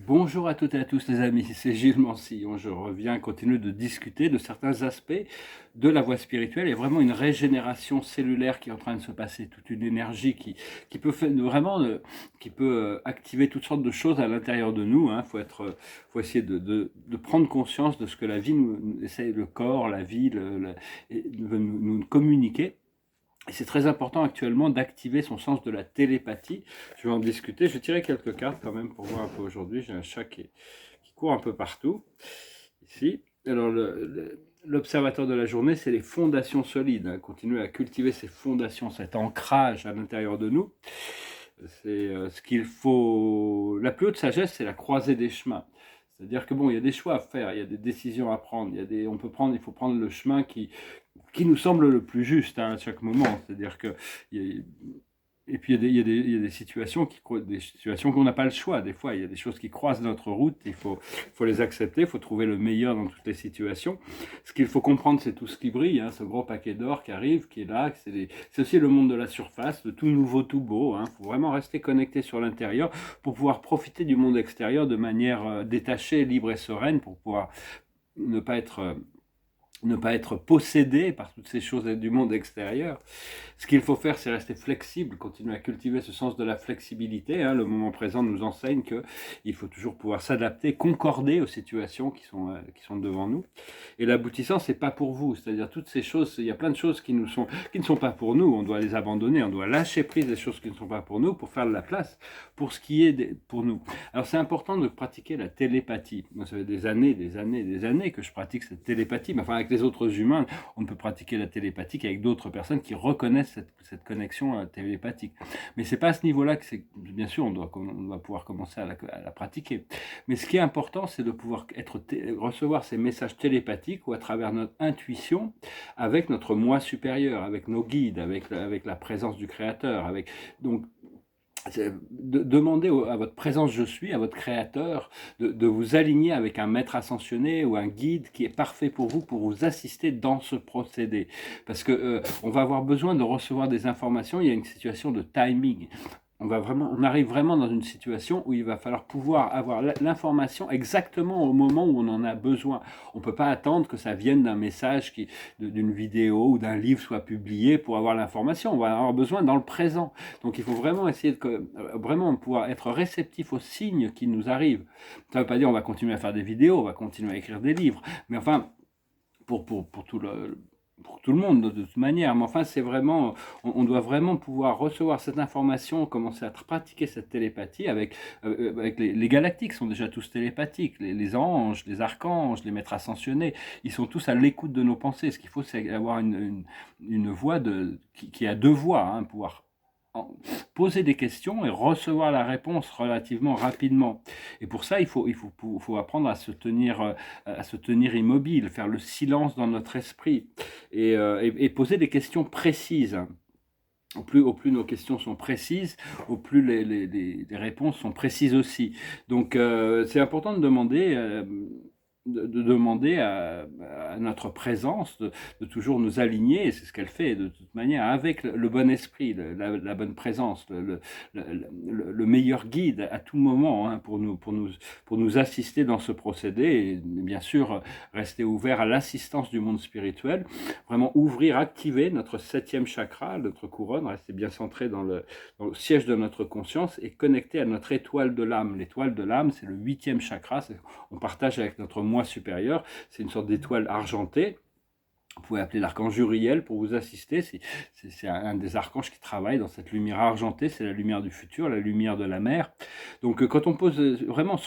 Bonjour à toutes et à tous les amis, c'est Gilles Mancillon. Je reviens continuer de discuter de certains aspects de la voie spirituelle et vraiment une régénération cellulaire qui est en train de se passer, toute une énergie qui peut faire, vraiment qui peut activer toutes sortes de choses à l'intérieur de nous. Hein. Faut essayer de prendre conscience de ce que la vie nous essaie, le corps, la vie veut nous communiquer. Et c'est très important actuellement d'activer son sens de la télépathie. Je vais en discuter. Je vais tirer quelques cartes quand même pour voir un peu aujourd'hui. J'ai un chat qui court un peu partout. Ici. Alors, l'observateur de la journée, c'est les fondations solides. Hein. Continuer à cultiver ces fondations, cet ancrage à l'intérieur de nous. C'est ce qu'il faut. La plus haute sagesse, c'est la croisée des chemins. C'est-à-dire que bon, il y a des choix à faire, il y a des décisions à prendre, il faut prendre le chemin qui nous semble le plus juste hein, à chaque moment. C'est-à-dire que et puis il y a des situations qu'on n'a pas le choix. Des fois, il y a des choses qui croisent notre route. Il faut les accepter. Il faut trouver le meilleur dans toutes les situations. Ce qu'il faut comprendre, c'est tout ce qui brille. Hein, ce gros paquet d'or qui arrive, qui est là. C'est aussi le monde de la surface, de tout nouveau, tout beau. Il faut vraiment rester connecté sur l'intérieur pour pouvoir profiter du monde extérieur de manière détachée, libre et sereine, pour pouvoir ne pas être possédé par toutes ces choses du monde extérieur. Ce qu'il faut faire, c'est rester flexible, continuer à cultiver ce sens de la flexibilité. Hein. Le moment présent nous enseigne qu'il faut toujours pouvoir s'adapter, concorder aux situations qui sont devant nous. Et l'aboutissant, c'est pas pour vous. C'est-à-dire toutes ces choses, il y a plein de choses qui ne sont pas pour nous. On doit les abandonner, on doit lâcher prise des choses qui ne sont pas pour nous pour faire de la place pour ce qui est pour nous. Alors c'est important de pratiquer la télépathie. Moi, ça fait des années que je pratique cette télépathie. Mais enfin, avec les autres humains, on ne peut pratiquer la télépathie qu'avec d'autres personnes qui reconnaissent cette connexion télépathique. Mais c'est pas à ce niveau-là que c'est. Bien sûr, on doit pouvoir commencer à la pratiquer. Mais ce qui est important, c'est de pouvoir recevoir ces messages télépathiques ou à travers notre intuition, avec notre moi supérieur, avec nos guides, avec la présence du Créateur. Donc, demandez à votre présence je suis, à votre créateur, de vous aligner avec un maître ascensionné ou un guide qui est parfait pour vous assister dans ce procédé. Parce que on va avoir besoin de recevoir des informations, il y a une situation de timing. On arrive vraiment dans une situation où il va falloir pouvoir avoir l'information exactement au moment où on en a besoin. On ne peut pas attendre que ça vienne d'un message, d'une vidéo ou d'un livre soit publié pour avoir l'information. On va avoir besoin dans le présent. Donc il faut vraiment essayer vraiment pouvoir être réceptif aux signes qui nous arrivent. Ça ne veut pas dire on va continuer à faire des vidéos, on va continuer à écrire des livres. Mais enfin, pour tout le monde de toute manière, mais enfin c'est vraiment, on doit vraiment pouvoir recevoir cette information, commencer à pratiquer cette télépathie avec les galactiques sont déjà tous télépathiques, les anges, les archanges, les maîtres ascensionnés, ils sont tous à l'écoute de nos pensées. Ce qu'il faut, c'est avoir une voix qui a deux voix, hein, pouvoir poser des questions et recevoir la réponse relativement rapidement. Et pour ça, il faut apprendre à se tenir immobile, faire le silence dans notre esprit et poser des questions précises. Au plus nos questions sont précises, au plus les réponses sont précises aussi. Donc c'est important de demander à notre présence de toujours nous aligner, et c'est ce qu'elle fait de toute manière, avec le bon esprit, la bonne présence, le meilleur guide à tout moment hein, pour nous assister dans ce procédé, et bien sûr rester ouvert à l'assistance du monde spirituel, vraiment ouvrir, activer notre septième chakra, notre couronne, rester bien centré dans le siège de notre conscience et connecté à notre étoile de l'âme. L'étoile de l'âme, c'est le huitième chakra, on partage avec notre moi supérieur, c'est une sorte d'étoile argentée. Vous pouvez appeler l'archange Uriel pour vous assister, c'est un des archanges qui travaille dans cette lumière argentée, c'est la lumière du futur, la lumière de la mer. Donc quand on pose, vraiment,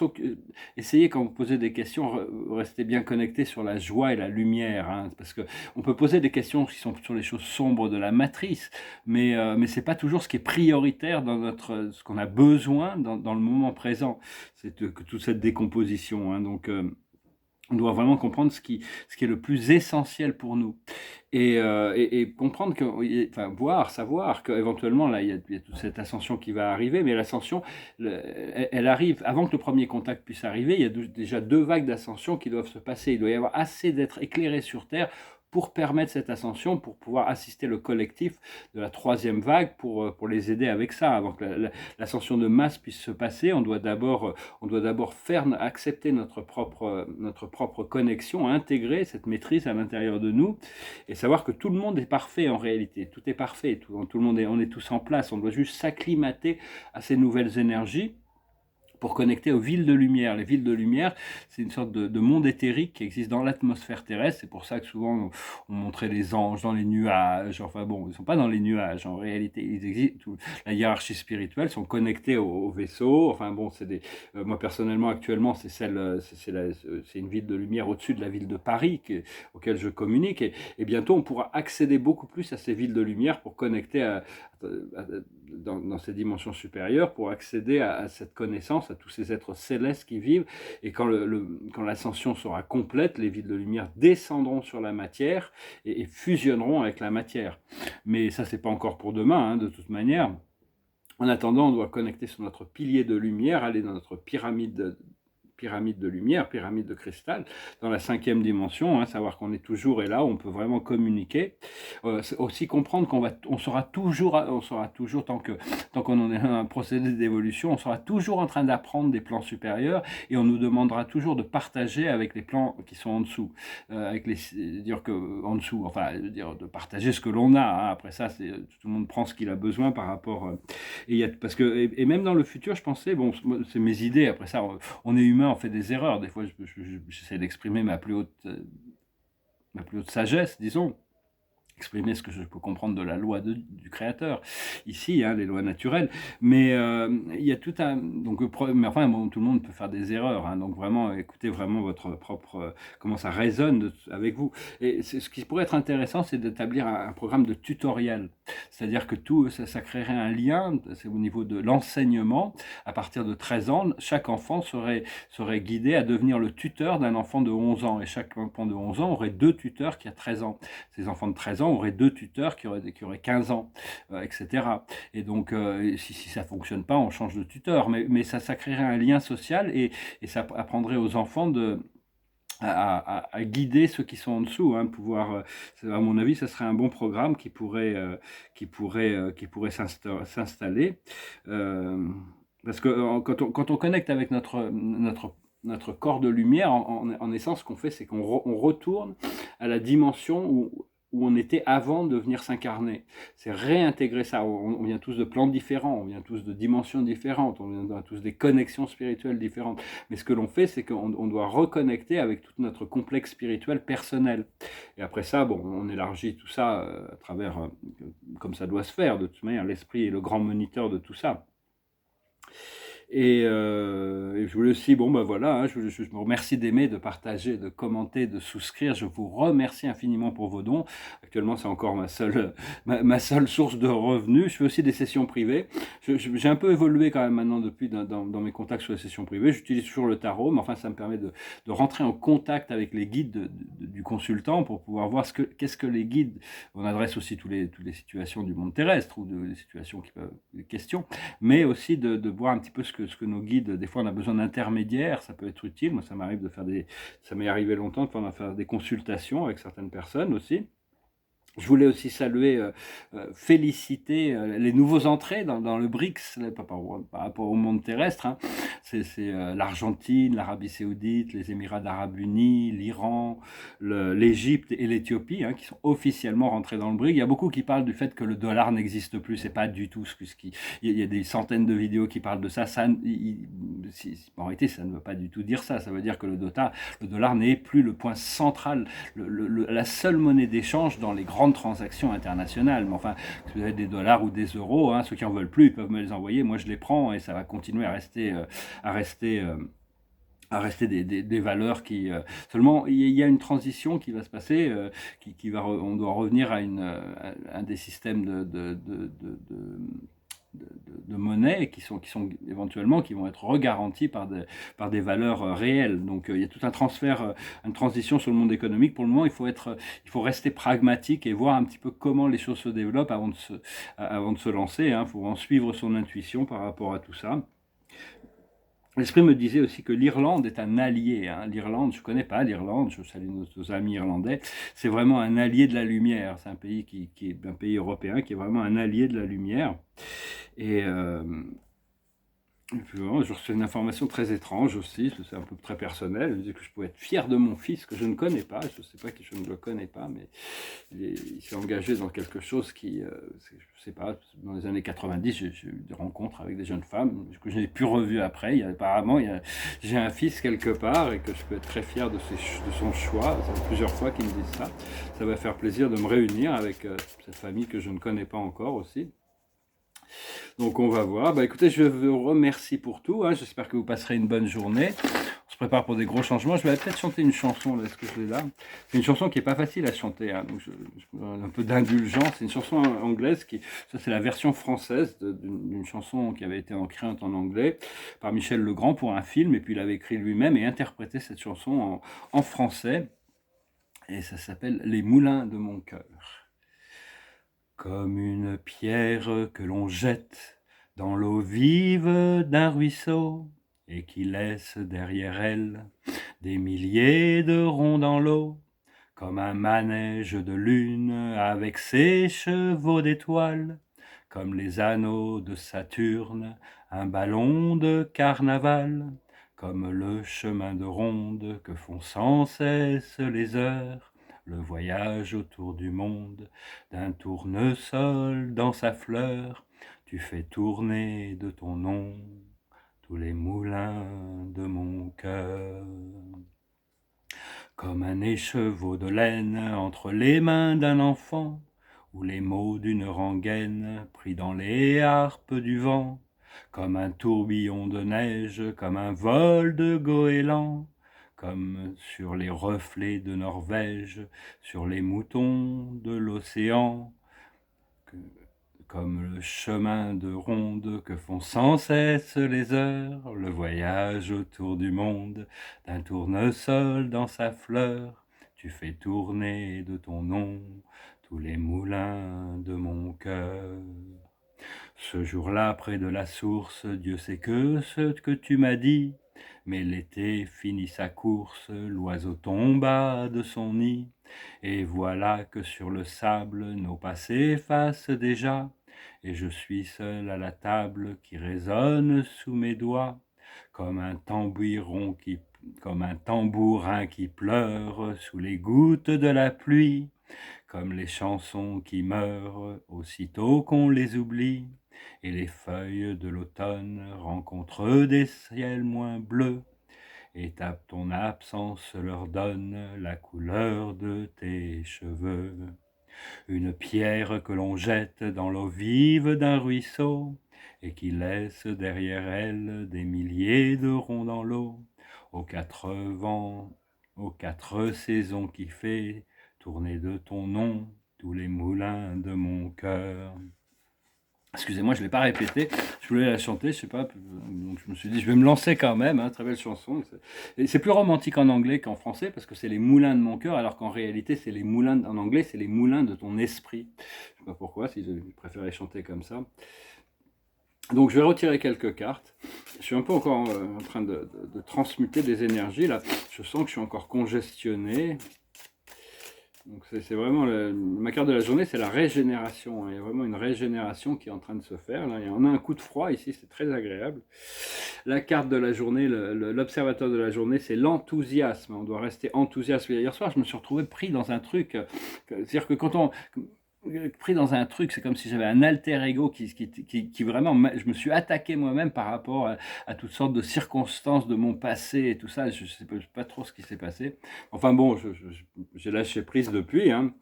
essayez quand vous posez des questions, restez bien connecté sur la joie et la lumière, hein, parce qu'on peut poser des questions qui sont sur les choses sombres de la matrice, mais ce n'est pas toujours ce qui est prioritaire dans ce qu'on a besoin dans le moment présent, c'est que toute cette décomposition. Hein, donc on doit vraiment comprendre ce qui est le plus essentiel pour nous et comprendre savoir qu'éventuellement là il y a toute cette ascension qui va arriver, mais l'ascension elle arrive avant que le premier contact puisse arriver. Il y a déjà deux vagues d'ascension qui doivent se passer. Il doit y avoir assez d'être éclairé sur Terre pour permettre cette ascension, pour pouvoir assister le collectif de la troisième vague, pour les aider avec ça. Avant que l'ascension de masse puisse se passer, on doit d'abord accepter notre propre connexion, intégrer cette maîtrise à l'intérieur de nous et savoir que tout le monde est parfait en réalité. Tout est parfait, tout le monde on est tous en place. On doit juste s'acclimater à ces nouvelles énergies pour connecter aux villes de lumière. Les villes de lumière, c'est une sorte de monde éthérique qui existe dans l'atmosphère terrestre. C'est pour ça que souvent on montrait les anges dans les nuages. Enfin bon, ils ne sont pas dans les nuages. En réalité, ils existent. La hiérarchie spirituelle sont connectés au vaisseau. Enfin bon, moi personnellement actuellement, c'est une ville de lumière au-dessus de la ville de Paris auquel je communique. Et bientôt, on pourra accéder beaucoup plus à ces villes de lumière pour connecter dans ces dimensions supérieures, pour accéder à cette connaissance, à tous ces êtres célestes qui vivent. Et quand l'ascension sera complète, les villes de lumière descendront sur la matière et fusionneront avec la matière. Mais ça, c'est pas encore pour demain, hein, de toute manière. En attendant, on doit connecter sur notre pilier de lumière, aller dans notre pyramide de lumière, pyramide de cristal, dans la 5e dimension, hein, savoir qu'on est toujours là, on peut vraiment communiquer. Aussi comprendre on sera toujours tant qu'on en est dans un procédé d'évolution, on sera toujours en train d'apprendre des plans supérieurs et on nous demandera toujours de partager avec les plans qui sont en dessous, de partager ce que l'on a. Hein. Après ça, tout le monde prend ce qu'il a besoin par rapport. Et même dans le futur, je pensais, bon, c'est mes idées. Après ça, on est humain. On fait des erreurs. Des fois, j'essaie d'exprimer ma plus haute sagesse, disons. Exprimer ce que je peux comprendre de la loi du créateur, ici, hein, les lois naturelles, mais il y a tout un... mais enfin, bon, tout le monde peut faire des erreurs, hein, donc vraiment, écoutez vraiment votre propre... comment ça résonne avec vous. Et ce qui pourrait être intéressant, c'est d'établir un programme de tutoriel, c'est-à-dire que ça créerait un lien, c'est au niveau de l'enseignement, à partir de 13 ans, chaque enfant serait guidé à devenir le tuteur d'un enfant de 11 ans, et chaque enfant de 11 ans aurait 2 tuteurs qui a 13 ans. Ces enfants de 13 ans aurait 2 tuteurs qui auraient 15 ans, etc. Et donc, si ça ne fonctionne pas, on change de tuteur. Mais ça créerait un lien social et ça apprendrait aux enfants à guider ceux qui sont en dessous, hein, à mon avis, ça serait un bon programme qui pourrait s'installer. Parce que quand on connecte avec notre corps de lumière, en essence, ce qu'on fait, c'est qu'on retourne à la dimension où on était avant de venir s'incarner. C'est réintégrer ça. On vient tous de plans différents, on vient tous de dimensions différentes, on vient tous des connexions spirituelles différentes. Mais ce que l'on fait, c'est qu'on doit reconnecter avec tout notre complexe spirituel personnel. Et après ça, bon, on élargit tout ça à travers, comme ça doit se faire. De toute manière, l'esprit est le grand moniteur de tout ça. Et je voulais aussi, voilà, hein, je me remercie d'aimer, de partager, de commenter, de souscrire. Je vous remercie infiniment pour vos dons. Actuellement, c'est encore ma seule source de revenus. Je fais aussi des sessions privées. J'ai un peu évolué quand même maintenant depuis dans mes contacts sur les sessions privées. J'utilise toujours le tarot, mais enfin, ça me permet de rentrer en contact avec les guides du consultant pour pouvoir voir qu'est-ce que les guides. On adresse aussi toutes les situations du monde terrestre ou des situations des questions, mais aussi de voir un petit peu ce que nos guides, des fois on a besoin d'intermédiaires, ça peut être utile. Moi ça m'arrive ça m'est arrivé longtemps de faire des consultations avec certaines personnes aussi. Je voulais aussi saluer, féliciter les nouveaux entrées dans le BRICS, par rapport au monde terrestre. Hein. C'est l'Argentine, l'Arabie Saoudite, les Émirats d'Arabes Unis, l'Iran, l'Égypte et l'Éthiopie, hein, qui sont officiellement rentrés dans le BRICS. Il y a beaucoup qui parlent du fait que le dollar n'existe plus. C'est pas du tout il y a des centaines de vidéos qui parlent de ça. En réalité, ça ne veut pas du tout dire ça. Ça veut dire que le dollar n'est plus le point central, la seule monnaie d'échange dans les grandes transactions internationales. Mais enfin, si vous avez des dollars ou des euros, hein, ceux qui en veulent plus, ils peuvent me les envoyer. Moi, je les prends et ça va continuer à rester des valeurs qui seulement il y a une transition qui va se passer, on doit revenir à un des systèmes de monnaie qui sont éventuellement qui vont être regarantis par des valeurs réelles. Donc il y a tout un transfert, une transition sur le monde économique. Pour le moment, il faut rester pragmatique et voir un petit peu comment les choses se développent avant de se lancer. Il faut en suivre son intuition par rapport à tout ça. L'esprit me disait aussi que l'Irlande est un allié. Hein. L'Irlande, je ne connais pas l'Irlande, je salue nos amis irlandais, c'est vraiment un allié de la lumière. C'est un pays qui est un pays européen qui est vraiment un allié de la lumière. Et puis, je reçois une information très étrange aussi, c'est un peu très personnel. Je me dis que je pouvais être fier de mon fils que je ne connais pas. Je ne sais pas qui je ne le connais pas, mais il s'est engagé dans quelque chose qui, je ne sais pas, dans les années 90, j'ai eu des rencontres avec des jeunes femmes que je n'ai plus revues après. Apparemment, j'ai un fils quelque part et que je peux être très fier de son choix. Ça fait plusieurs fois qu'ils me disent ça. Ça va faire plaisir de me réunir avec cette famille que je ne connais pas encore aussi. Donc on va voir. Écoutez, je vous remercie pour tout. Hein. J'espère que vous passerez une bonne journée. On se prépare pour des gros changements. Je vais peut-être chanter une chanson. Est-ce que je l'ai là? C'est une chanson qui n'est pas facile à chanter. Hein. Donc un peu d'indulgence. C'est une chanson anglaise. Ça, c'est la version française d'une chanson qui avait été écrite en anglais par Michel Legrand pour un film. Et puis il avait écrit lui-même et interprété cette chanson en français. Et ça s'appelle « Les moulins de mon cœur ». Comme une pierre que l'on jette dans l'eau vive d'un ruisseau et qui laisse derrière elle des milliers de ronds dans l'eau, comme un manège de lune avec ses chevaux d'étoiles, comme les anneaux de Saturne, un ballon de carnaval, comme le chemin de ronde que font sans cesse les heures, le voyage autour du monde, d'un tournesol dans sa fleur, tu fais tourner de ton nom tous les moulins de mon cœur. Comme un écheveau de laine entre les mains d'un enfant, ou les mots d'une rengaine pris dans les harpes du vent, comme un tourbillon de neige, comme un vol de goéland, comme sur les reflets de Norvège, sur les moutons de l'océan, comme le chemin de ronde que font sans cesse les heures, le voyage autour du monde, d'un tournesol dans sa fleur, tu fais tourner de ton nom tous les moulins de mon cœur. Ce jour-là, près de la source, Dieu sait que ce que tu m'as dit, mais l'été finit sa course, l'oiseau tomba de son nid, et voilà que sur le sable nos pas s'effacent déjà, et je suis seul à la table qui résonne sous mes doigts, comme un tambourin qui pleure sous les gouttes de la pluie, comme les chansons qui meurent aussitôt qu'on les oublie, et les feuilles de l'automne rencontrent des ciels moins bleus, et ton absence leur donne la couleur de tes cheveux. Une pierre que l'on jette dans l'eau vive d'un ruisseau, et qui laisse derrière elle des milliers de ronds dans l'eau, aux quatre vents, aux quatre saisons qui fait tourner de ton nom tous les moulins de mon cœur. Excusez-moi, je ne l'ai pas répété, je voulais la chanter, je sais pas, donc je me suis dit, je vais me lancer quand même, hein, très belle chanson. Et c'est plus romantique en anglais qu'en français, parce que c'est les moulins de mon cœur, alors qu'en réalité, c'est les moulins, en anglais, c'est les moulins de ton esprit. Je ne sais pas pourquoi, si je préférais chanter comme ça. Donc je vais retirer quelques cartes. Je suis un peu encore en train de transmuter des énergies, là. Je sens que je suis encore congestionné. Donc c'est vraiment ma carte de la journée, c'est la régénération. Hein. Il y a vraiment une régénération qui est en train de se faire. Là. On a un coup de froid ici, c'est très agréable. La carte de la journée, l'observateur de la journée, c'est l'enthousiasme. On doit rester enthousiaste. Hier soir, je me suis retrouvé pris dans un truc. C'est-à-dire que quand on pris dans un truc, c'est comme si j'avais un alter ego qui vraiment, je me suis attaqué moi-même par rapport à toutes sortes de circonstances de mon passé et tout ça. Je ne sais pas trop ce qui s'est passé. Enfin bon, j'ai lâché prise depuis. Hein.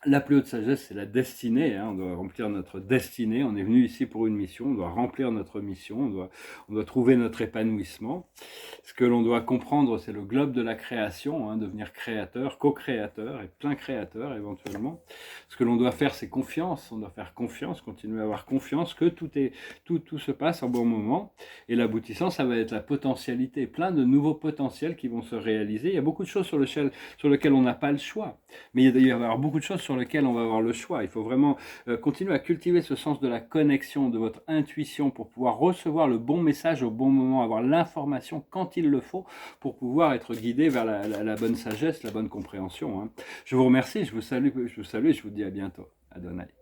La plus haute sagesse, c'est la destinée. Hein. On doit remplir notre destinée. On est venu ici pour une mission. On doit remplir notre mission. On doit trouver notre épanouissement. Ce que l'on doit comprendre, c'est le globe de la création, hein, devenir créateur, co-créateur et plein créateur éventuellement. Ce que l'on doit faire, c'est confiance. On doit faire confiance, continuer à avoir confiance que tout se passe en bon moment. Et l'aboutissant, ça va être la potentialité. Plein de nouveaux potentiels qui vont se réaliser. Il y a beaucoup de choses sur lesquelles on n'a pas le choix. Mais il va y avoir beaucoup de choses sur sur lequel on va avoir le choix. Il faut vraiment continuer à cultiver ce sens de la connexion, de votre intuition pour pouvoir recevoir le bon message au bon moment, avoir l'information quand il le faut pour pouvoir être guidé vers la bonne sagesse, la bonne compréhension, hein. Je vous remercie, je vous salue et je vous dis à bientôt. Adonai.